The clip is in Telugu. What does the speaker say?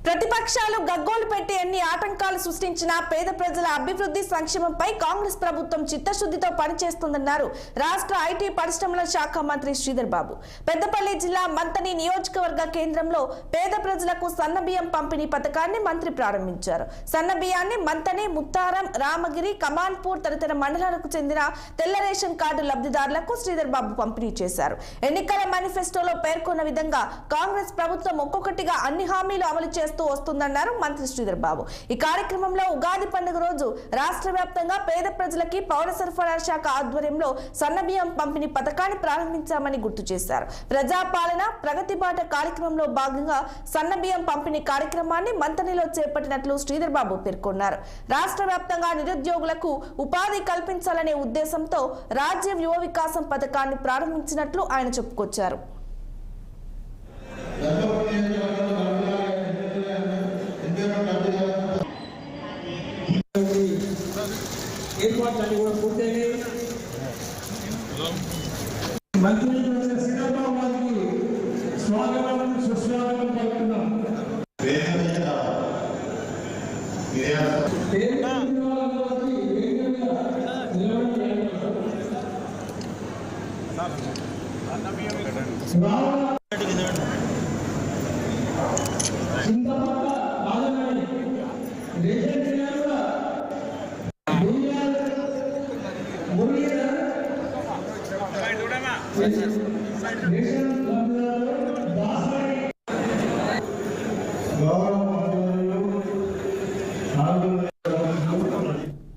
ప్రతిపక్షాలు గగ్గోలు పెట్టి ఎన్ని ఆటంకాలు సృష్టించినా పేద ప్రజల అభివృద్ధి సంక్షేమంపై కాంగ్రెస్ ప్రభుత్వం చిత్తశుద్ధితో పనిచేస్తుందన్నారు రాష్ట్ర ఐటీ పరిశ్రమల శాఖ మంత్రి శ్రీధర్ బాబు. పెద్దపల్లి జిల్లా మంతని నియోజకవర్గ కేంద్రంలో పేద ప్రజలకు సన్నబియ్యం పంపిణీ పథకాన్ని మంత్రి ప్రారంభించారు. సన్నబియ్యాన్ని మంతని, ముత్తారం, రామగిరి, కమాన్పూర్ తదితర మండలాలకు చెందిన తెల్ల రేషన్ కార్డు లబ్ధిదారులకు శ్రీధర్ బాబు పంపిణీ చేశారు. ఎన్నికల మేనిఫెస్టోలో పేర్కొన్న విధంగా కాంగ్రెస్ ప్రభుత్వం ఒక్కొక్కటిగా అన్ని హామీలు అమలు చేస్తూ వస్తుందన్నారు మంత్రి శ్రీధర్ బాబు. ఈ కార్యక్రమంలో ఉగాది పండుగ రోజు రాష్ట్ర వ్యాప్తంగా పేద ప్రజలకి పౌర సరఫరా శాఖ ఆధ్వర్యంలో సన్నబియ్యం పంపిణీ పథకాన్ని ప్రారంభించామని గుర్తు చేశారు. ప్రజాపాలన ప్రగతి బాట కార్యక్రమంలో భాగంగా సన్నబియ్యం పంపిణీ కార్యక్రమాన్ని మంతనిలో చేపట్టినట్లు శ్రీధర్ బాబు పేర్కొన్నారు. రాష్ట్ర వ్యాప్తంగా నిరుద్యోగులకు ఉపాధి కల్పించాలనే ఉద్దేశంతో రాజ్య యువ వికాసం పథకాన్ని ప్రారంభించినట్లు ఆయన చెప్పుకొచ్చారు. ఏర్పాట్లన్నీ కూడా పూర్తయినాయి. మంత్రి శ్రీధర్ వారికి స్వాగతం సుస్వాగతం పలుకుతున్నాం. రేషన్